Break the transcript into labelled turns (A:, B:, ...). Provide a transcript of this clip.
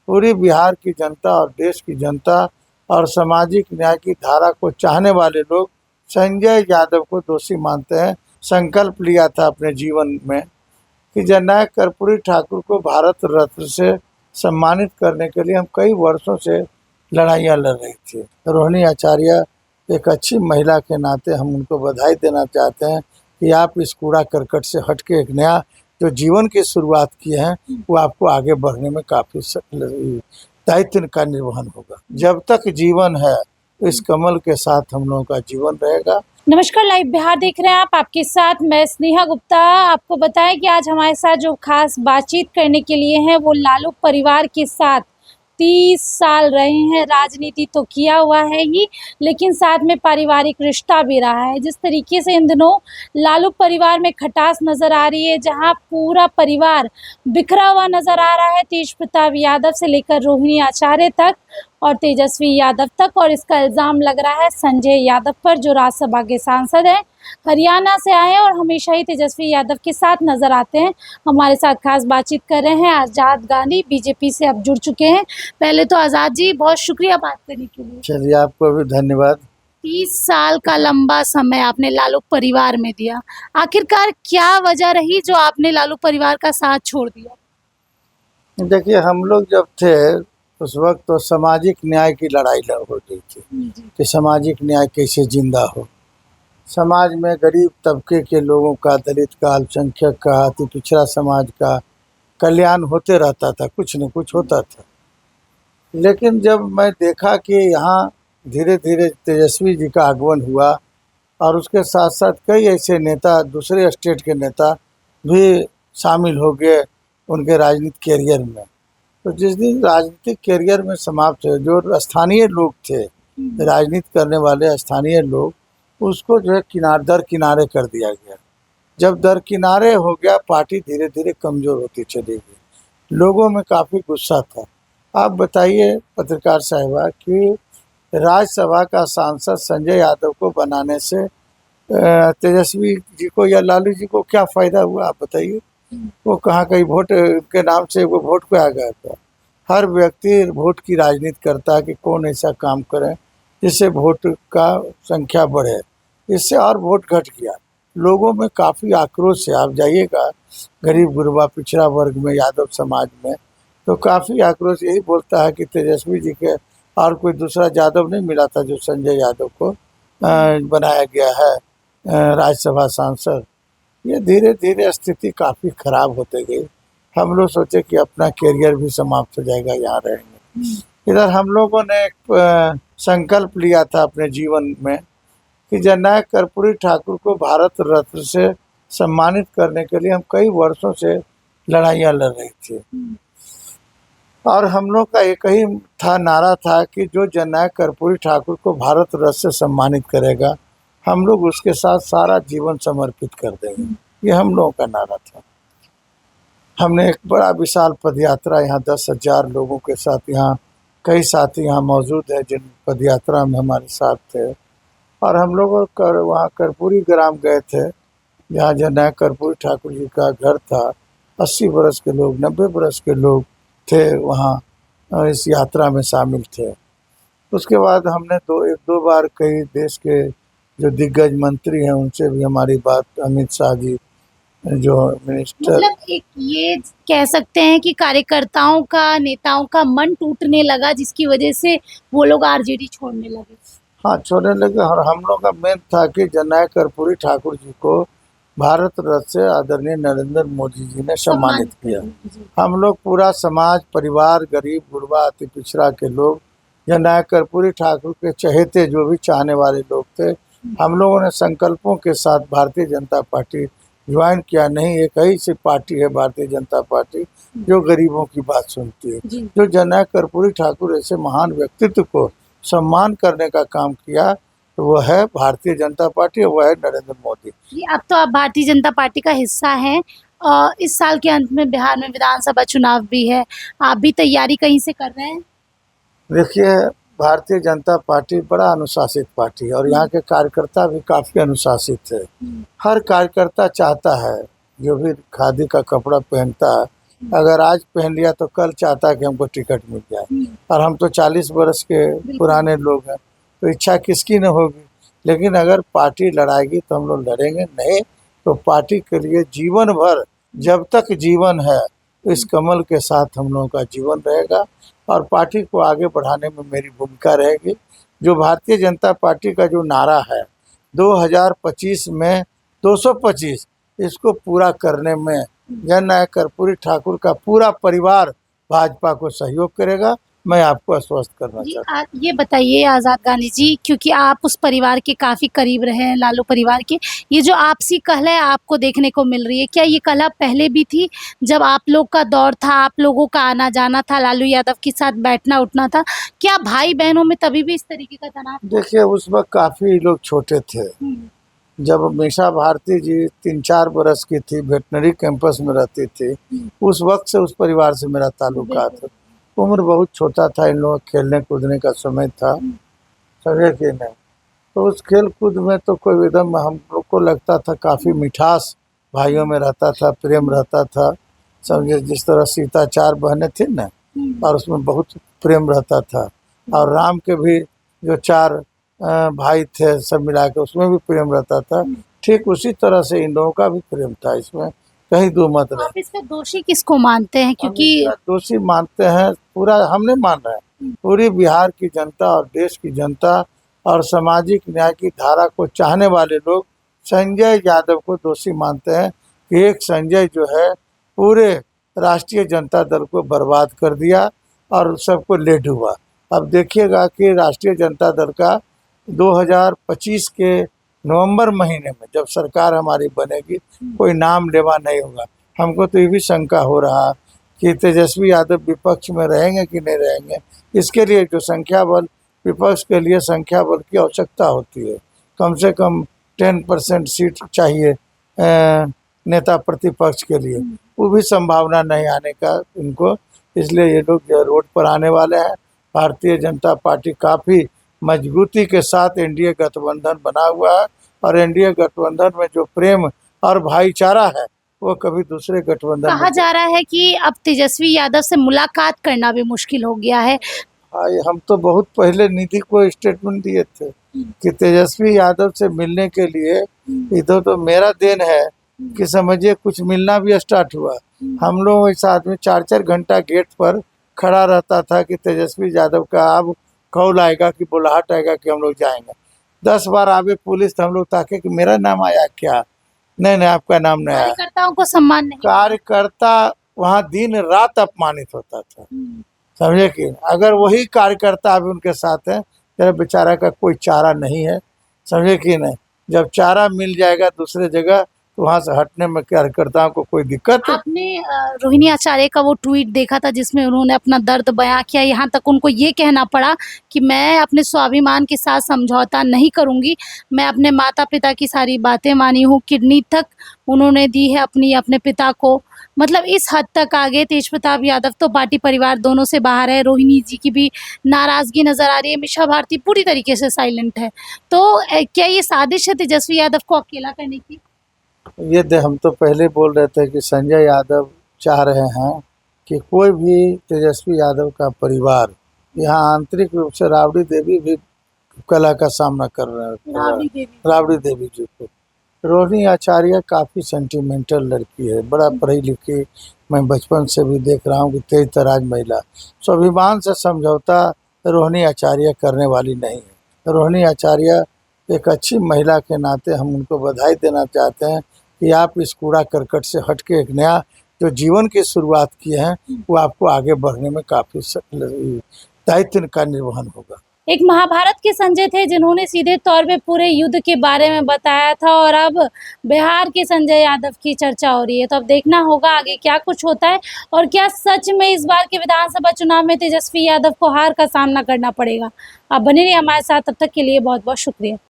A: पूरी बिहार की जनता और देश की जनता और सामाजिक न्याय की धारा को चाहने वाले लोग संजय यादव को दोषी मानते हैं। संकल्प लिया था अपने जीवन में कि जननायक कर्पूरी ठाकुर को भारत रत्न से सम्मानित करने के लिए हम कई वर्षों से लड़ाइयाँ लड़ रहे थे। रोहिणी आचार्य एक अच्छी महिला के नाते हम उनको बधाई देना चाहते हैं कि आप इस कूड़ा करकट से हट के एक नया जो जीवन की शुरुआत किए हैं वो आपको आगे बढ़ने में काफ़ी दायित्व का निर्वहन होगा। जब तक जीवन है इस कमल के साथ हम लोगों का जीवन रहेगा।
B: नमस्कार, लाइव बिहार देख रहे हैं आप, आपके साथ मैं स्नेहा गुप्ता। आपको बताएं कि आज हमारे साथ जो खास बातचीत करने के लिए हैं वो लालू परिवार के साथ 30 साल रहे हैं। राजनीति तो किया हुआ है ही, लेकिन साथ में पारिवारिक रिश्ता भी रहा है। जिस तरीके से इन दिनों लालू परिवार में खटास नजर आ रही है, जहां पूरा परिवार बिखरा हुआ नजर आ रहा है, तेज प्रताप यादव से लेकर रोहिणी आचार्य तक और तेजस्वी यादव तक। और इसका इल्ज़ाम लग रहा है संजय यादव पर, जो राज्यसभा के सांसद हैं, हरियाणा से आए हैं और हमेशा ही तेजस्वी यादव के साथ नजर आते हैं। हमारे साथ खास बातचीत कर रहे हैं आज़ाद गांधी, बीजेपी से अब जुड़ चुके हैं। पहले तो आज़ाद जी, बहुत शुक्रिया बात करने के लिए।
A: चलिए, आपको भी धन्यवाद।
B: 30 साल का लंबा समय आपने लालू परिवार में दिया। आखिरकार क्या वजह रही जो आपने लालू परिवार का साथ छोड़ दिया?
A: देखिए, हम लोग जब थे उस वक्त तो सामाजिक न्याय की लड़ाई हो रही थी कि सामाजिक न्याय कैसे जिंदा हो। समाज में गरीब तबके के लोगों का, दलित का, अल्पसंख्यक का, अति पिछड़ा समाज का कल्याण होते रहता था, कुछ न कुछ होता था। लेकिन जब मैं देखा कि यहाँ धीरे धीरे तेजस्वी जी का आगमन हुआ और उसके साथ साथ कई ऐसे नेता, दूसरे स्टेट के नेता भी शामिल हो गए उनके राजनीतिक कैरियर में, तो जिस दिन राजनीतिक कैरियर में समाप्त हुए, जो स्थानीय लोग थे, राजनीति करने वाले स्थानीय लोग, उसको जो है दरकिनारे कर दिया गया। जब दरकिनारे हो गया, पार्टी धीरे धीरे कमज़ोर होती चली गई। लोगों में काफ़ी गुस्सा था। आप बताइए पत्रकार साहिबा कि राज्यसभा का सांसद संजय यादव को बनाने से तेजस्वी जी को या लालू जी को क्या फ़ायदा हुआ? आप बताइए। वो कहाँ कहीं वोट के नाम से वो वोट पे आ गया था। हर व्यक्ति वोट की राजनीति करता है कि कौन ऐसा काम करे जिससे वोट का संख्या बढ़े। इससे और वोट घट गया। लोगों में काफ़ी आक्रोश है। आप जाइएगा गरीब गुरबा पिछड़ा वर्ग में, यादव समाज में, तो काफ़ी आक्रोश यही बोलता है कि तेजस्वी जी के और कोई दूसरा यादव नहीं मिला था जो संजय यादव को बनाया गया है राज्यसभा सांसद। ये धीरे धीरे स्थिति काफ़ी खराब होते गई। हम लोग सोचे कि अपना कैरियर भी समाप्त हो जाएगा, यहाँ रहेंगे। इधर हम लोगों ने एक संकल्प लिया था अपने जीवन में कि जननायक कर्पूरी ठाकुर को भारत रत्न से सम्मानित करने के लिए हम कई वर्षों से लड़ाइयाँ लड़ रहे थे। और हम लोग का एक ही नारा था कि जो जननायक कर्पूरी ठाकुर को भारत रत्न से सम्मानित करेगा, हम लोग उसके साथ सारा जीवन समर्पित कर देंगे। ये हम लोगों का नारा था। हमने एक बड़ा विशाल पदयात्रा, यहाँ 10,000 लोगों के साथ, यहाँ कई साथी यहाँ मौजूद हैं जिन पदयात्रा में हमारे साथ थे। और हम लोग वहाँ कर्पूरी ग्राम गए थे, जहाँ जननायक कर्पूरी ठाकुर जी का घर था। 80 बरस के लोग, 90 बरस के लोग थे वहाँ, इस यात्रा में शामिल थे। उसके बाद हमने एक दो बार कई देश के जो दिग्गज मंत्री हैं उनसे भी हमारी बात, अमित शाह जी जो मिनिस्टर,
B: मतलब एक ये कह सकते हैं कि कार्यकर्ताओं का, नेताओं का मन टूटने लगा, जिसकी वजह से वो लोग आरजेडी छोड़ने लगे।
A: हाँ, छोड़ने लगे। और हम लोग का मेन था कि जननायक कर्पूरी ठाकुर जी को भारत रत्न से आदरणीय नरेंद्र मोदी जी ने सम्मानित किया। हम लोग पूरा समाज, परिवार, गरीब गुरबा, अति पिछड़ा के लोग, जननायक कर्पूरी ठाकुर के चहेते जो भी चाहने वाले लोग थे, हम लोगों ने संकल्पों के साथ भारतीय जनता पार्टी ज्वाइन किया। नहीं, एक ही सी पार्टी है भारतीय जनता पार्टी जो गरीबों की बात सुनती है। जो जननायक कर्पूरी ठाकुर ऐसे महान व्यक्तित्व को सम्मान करने का काम किया, तो वो है भारतीय जनता पार्टी और वो है नरेंद्र मोदी।
B: अब तो आप भारतीय जनता पार्टी का हिस्सा हैं। इस साल के अंत में बिहार में विधानसभा चुनाव भी है, आप भी तैयारी कहीं से कर रहे हैं?
A: देखिए, भारतीय जनता पार्टी बड़ा अनुशासित पार्टी है और यहाँ के कार्यकर्ता भी काफ़ी अनुशासित है। हर कार्यकर्ता चाहता है, जो भी खादी का कपड़ा पहनता है, अगर आज पहन लिया तो कल चाहता है कि हमको टिकट मिल जाए। और हम तो 40 बरस के पुराने लोग हैं, तो इच्छा किसकी न होगी। लेकिन अगर पार्टी लड़ाएगी तो हम लोग लड़ेंगे, नहीं तो पार्टी के लिए जीवन भर, जब तक जीवन है, इस कमल के साथ हम लोगों का जीवन रहेगा और पार्टी को आगे बढ़ाने में मेरी भूमिका रहेगी। जो भारतीय जनता पार्टी का जो नारा है 2025 में 225, इसको पूरा करने में जननायक कर्पूरी ठाकुर का पूरा परिवार भाजपा को सहयोग करेगा। मैं आपको आश्वस्त करना
B: जी,
A: चाहता हूँ।
B: ये बताइए आज़ाद गांधी जी, क्योंकि आप उस परिवार के काफ़ी करीब रहे हैं, लालू परिवार के, ये जो आपसी कलह आपको देखने को मिल रही है, क्या ये कलह पहले भी थी जब आप लोग का दौर था, आप लोगों का आना जाना था, लालू यादव के साथ बैठना उठना था, क्या भाई बहनों में तभी भी इस तरीके का तनाव था?
A: देखिए, उस वक्त काफ़ी लोग छोटे थे। जब मीसा भारती जी 3-4 बरस की थी, वेटनरी कैंपस में रहती थी, उस वक्त से उस परिवार से मेरा ताल्लुकात है। उम्र बहुत छोटा था, इन लोगों खेलने कूदने का समय था, समझे कि नहीं। तो उस खेल कूद में तो कोई एकदम हम लोग को लगता था काफ़ी मिठास भाइयों में रहता था, प्रेम रहता था, समझे। जिस तरह सीता 4 बहनें थी ना, और उसमें बहुत प्रेम रहता था। और राम के भी जो 4 भाई थे, सब मिला के उसमें भी प्रेम रहता था। ठीक उसी तरह से इन लोगों का भी प्रेम था, इसमें कहीं दो मत नहीं।
B: आप इसका दोषी किसको मानते हैं?
A: हम
B: क्योंकि
A: इसका दोषी मानते हैं, पूरा हम नहीं मान रहे हैं, पूरी बिहार की जनता और देश की जनता और सामाजिक न्याय की धारा को चाहने वाले लोग संजय यादव को दोषी मानते हैं कि एक संजय जो है पूरे राष्ट्रीय जनता दल को बर्बाद कर दिया और सबको ले डूबा। अब देखिएगा कि राष्ट्रीय जनता दल का 2025 के नवंबर महीने में जब सरकार हमारी बनेगी, कोई नाम लेवा नहीं होगा। हमको तो ये भी शंका हो रहा कि तेजस्वी यादव विपक्ष में रहेंगे कि नहीं रहेंगे। इसके लिए जो संख्या बल, विपक्ष के लिए संख्या बल की आवश्यकता होती है, कम से कम 10% सीट चाहिए नेता प्रतिपक्ष के लिए, वो भी संभावना नहीं आने का इनको। इसलिए ये लोग जो रोड पर आने वाले हैं। भारतीय जनता पार्टी काफ़ी मजबूती के साथ एनडीए गठबंधन बना हुआ है और एनडीए गठबंधन में जो प्रेम और भाईचारा है वो कभी दूसरे गठबंधन
B: कहा
A: में
B: जा रहा है कि अब तेजस्वी यादव से मुलाकात करना भी मुश्किल हो गया है।
A: हम तो बहुत पहले निधि को स्टेटमेंट दिए थे कि तेजस्वी यादव से मिलने के लिए इधर तो मेरा देन है कि समझिए कुछ मिलना भी स्टार्ट हुआ। हम लोग ऐसा आदमी 4-4 घंटा गेट पर खड़ा रहता था कि तेजस्वी यादव का अब कॉल आएगा कि बुलाहट आएगा कि हम लोग जाएंगे। 10 बार आवे पुलिस तो हम लोग ताके कि मेरा नाम आया क्या, नहीं नहीं आपका नाम नहीं आया।
B: कार्यकर्ताओं को सम्मान नहीं।
A: कार्यकर्ता वहाँ दिन रात अपमानित होता था, समझे कि अगर वही कार्यकर्ता अभी उनके साथ है, तेरा बेचारा का कोई चारा नहीं है, समझे कि नहीं। जब चारा मिल जाएगा दूसरे जगह तो वहाँ से हटने में कार्यकर्ताओं को कोई दिक्कत है।
B: आपने रोहिणी आचार्य का वो ट्वीट देखा था जिसमें उन्होंने अपना दर्द बयां किया, यहाँ तक उनको ये कहना पड़ा कि मैं अपने स्वाभिमान के साथ समझौता नहीं करूंगी, मैं अपने माता पिता की सारी बातें मानी हूँ, किडनी तक उन्होंने दी है अपनी अपने पिता को। मतलब इस हद तक आगे तेज प्रताप यादव तो पार्टी परिवार दोनों से बाहर है, रोहिणी जी की भी नाराजगी नजर आ रही है, मीसा भारती पूरी तरीके से साइलेंट है। तो क्या ये साजिश है तेजस्वी यादव को अकेला करने की?
A: ये हम तो पहले बोल रहे थे कि संजय यादव चाह रहे हैं कि कोई भी तेजस्वी यादव का परिवार, यहाँ आंतरिक रूप से राबड़ी देवी भी कला का सामना कर रहे हैं, राबड़ी देवी जी को। रोहिणी आचार्य काफ़ी सेंटिमेंटल लड़की है, बड़ा पढ़ी लिखी, मैं बचपन से भी देख रहा हूँ कि तेज तराज महिला। स्वाभिमान से समझौता रोहिणी आचार्य करने वाली नहीं है। रोहिणी आचार्य एक अच्छी महिला के नाते हम उनको बधाई देना चाहते हैं कि आप इस कूड़ा करकट से हट के एक नया जो जीवन की शुरुआत किए हैं वो आपको आगे बढ़ने में काफ़ी दायित्व का निर्वहन होगा।
B: एक महाभारत के संजय थे जिन्होंने सीधे तौर पे पूरे युद्ध के बारे में बताया था, और अब बिहार के संजय यादव की चर्चा हो रही है। तो अब देखना होगा आगे क्या कुछ होता है और क्या सच में इस बार के विधानसभा चुनाव में तेजस्वी यादव को हार का सामना करना पड़ेगा। आप बने रहिए हमारे साथ, तब तक के लिए बहुत बहुत शुक्रिया।